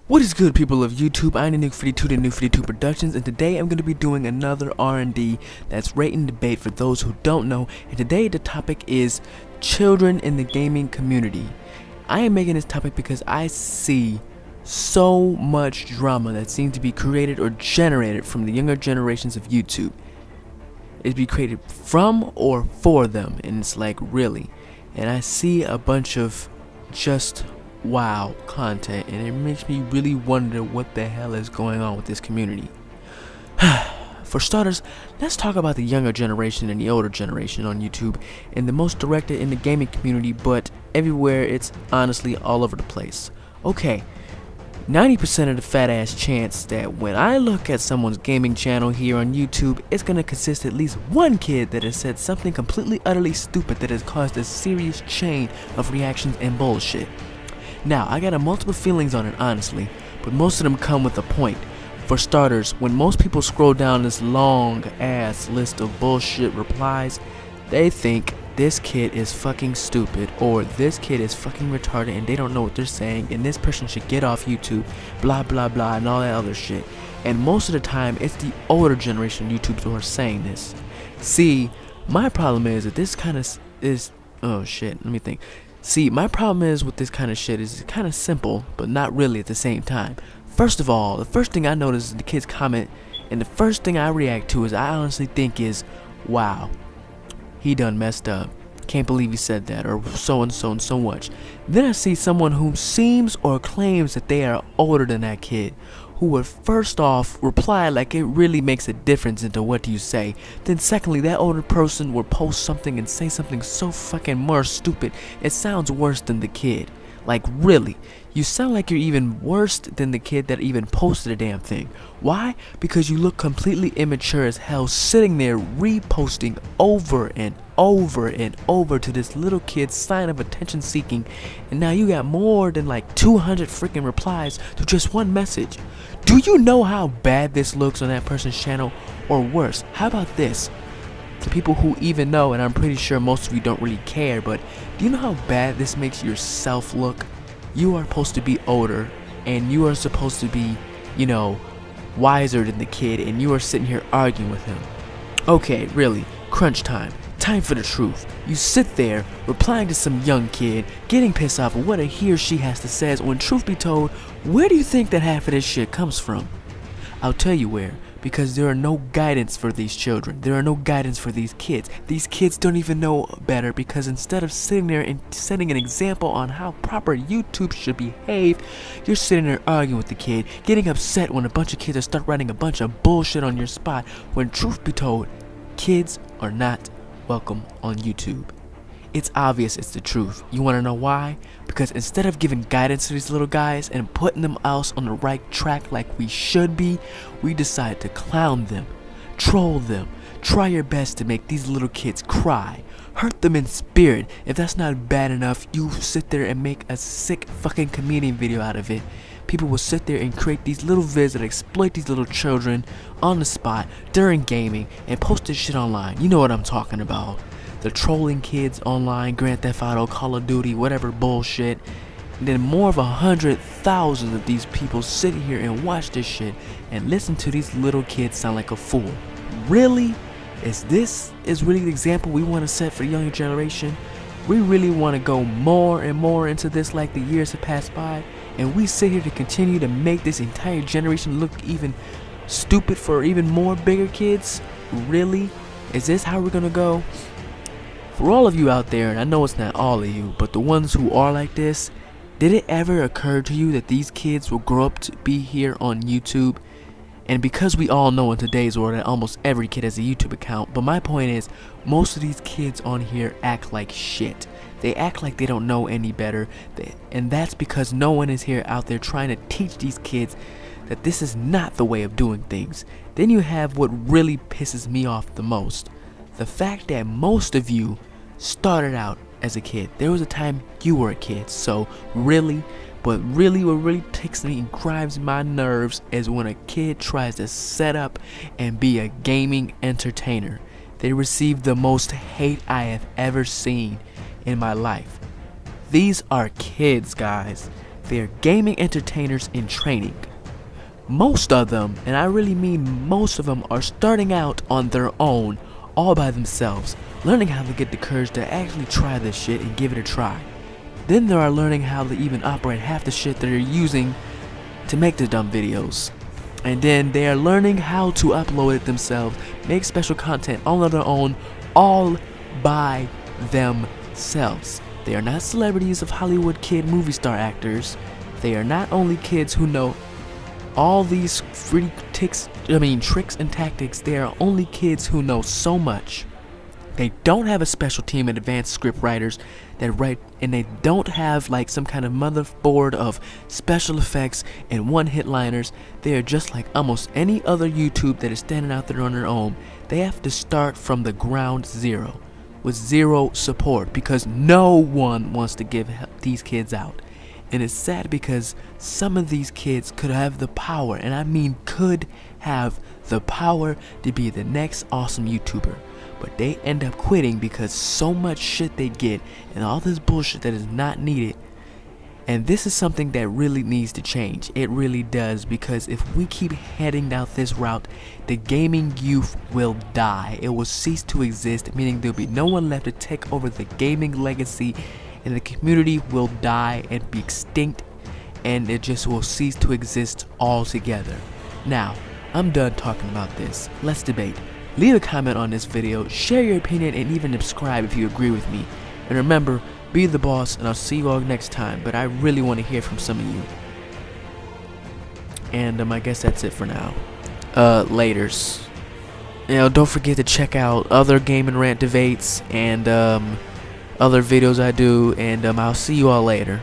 What is good, people of YouTube? I'm the Nuke52 to Nuke52 Productions, and today I'm going to be doing another R&D that's rate and debate for those who don't know. And today the topic is children in the gaming community. I am making this topic because I see so much drama that seems to be created or generated from the younger generations of YouTube. It's be created from or for them, and it's like, really. And I see a bunch of just wow content, and it makes me really wonder what the hell is going on with this community. For starters, let's talk about the younger generation and the older generation on YouTube, and the most directed in the gaming community, but everywhere it's honestly all over the place. Okay, 90% of the fat ass chance that when I look at someone's gaming channel here on YouTube, it's gonna consist at least one kid that has said something completely utterly stupid that has caused a serious chain of reactions and bullshit. Now, I got multiple feelings on it, honestly, but most of them come with a point. For starters, when most people scroll down this long ass list of bullshit replies, they think this kid is fucking stupid, or this kid is fucking retarded and they don't know what they're saying, and this person should get off YouTube, blah blah blah, and all that other shit. And most of the time, it's the older generation YouTubers who are saying this. See, my problem is that this kind of is, oh shit, let me think. See, my problem is with this kind of shit is it's kind of simple, but not really at the same time. First of all, the first thing I notice is the kids comment, and the first thing I react to is I honestly think is, wow, he done messed up. Can't believe he said that, or so and so and so much. Then I see someone who seems or claims that they are older than that kid, who would first off reply like it really makes a difference into what you say. Then secondly, that older person will post something and say something so fucking more stupid it sounds worse than the kid. Like, really, you sound like you're even worse than the kid that even posted a damn thing. Why? Because you look completely immature as hell, sitting there reposting over and over and over to this little kid's sign of attention seeking, and now you got more than like 200 freaking replies to just one message. Do you know how bad this looks on that person's channel? Or worse, how about this? To people who even know, and I'm pretty sure most of you don't really care, but do you know how bad this makes yourself look? You are supposed to be older, and you are supposed to be, you know, wiser than the kid, and you are sitting here arguing with him. Okay, really, crunch time. Time for the truth. You sit there, replying to some young kid, getting pissed off at what he or she has to say, when truth be told, where do you think that half of this shit comes from? I'll tell you where. Because there are no guidance for these children. There are no guidance for these kids. These kids don't even know better, because instead of sitting there and setting an example on how proper YouTube should behave, you're sitting there arguing with the kid, getting upset when a bunch of kids are start writing a bunch of bullshit on your spot, when truth be told, kids are not welcome on YouTube. It's obvious it's the truth. You want to know why? Because instead of giving guidance to these little guys and putting them else on the right track like we should be, we decide to clown them, troll them, try your best to make these little kids cry, hurt them in spirit. If that's not bad enough, you sit there and make a sick fucking comedian video out of it. People will sit there and create these little vids that exploit these little children on the spot during gaming and post this shit online. You know what I'm talking about. The trolling kids online, Grand Theft Auto, Call of Duty, whatever bullshit. And then more of 100,000 of these people sit here and watch this shit and listen to these little kids sound like a fool. Really? Is really the example we want to set for the younger generation? We really want to go more and more into this like the years have passed by, and we sit here to continue to make this entire generation look even stupid for even more bigger kids? Really? Is this how we're gonna go? For all of you out there, and I know it's not all of you, but the ones who are like this, did it ever occur to you that these kids will grow up to be here on YouTube? And because we all know in today's world that almost every kid has a YouTube account, but my point is, most of these kids on here act like shit. They act like they don't know any better, and that's because no one is here out there trying to teach these kids that this is not the way of doing things. Then you have what really pisses me off the most. The fact that most of you started out as a kid. There was a time you were a kid, so really, but really what really takes me and grinds my nerves is when a kid tries to set up and be a gaming entertainer. They receive the most hate I have ever seen in my life. These are kids, guys. They are gaming entertainers in training. Most of them, and I really mean most of them, are starting out on their own, all by themselves, learning how to get the courage to actually try this shit and give it a try. Then there are learning how to even operate half the shit that they're using to make the dumb videos. And then they are learning how to upload it themselves, make special content all on their own, all by themselves. They are not celebrities of Hollywood kid movie star actors. They are not only kids who know all these free tricks and tactics. They are only kids who know so much. They don't have a special team of advanced script writers that write, and they don't have like some kind of motherboard of special effects and one-hit liners. They are just like almost any other YouTube that is standing out there on their own. They have to start from the ground zero with zero support because no one wants to give these kids out. And it's sad because some of these kids could have the power, and I mean could have the power to be the next awesome YouTuber. But they end up quitting because so much shit they get and all this bullshit that is not needed. And this is something that really needs to change. It really does, because if we keep heading down this route, the gaming youth will die. It will cease to exist, meaning there'll be no one left to take over the gaming legacy, and the community will die and be extinct, and it just will cease to exist altogether. Now, I'm done talking about this. Let's debate. Leave a comment on this video, share your opinion, and even subscribe if you agree with me. And remember, be the boss, and I'll see you all next time, but I really want to hear from some of you. And I guess that's it for now. Laters. Don't forget to check out other Game and Rant debates and other videos I do, and I'll see you all later.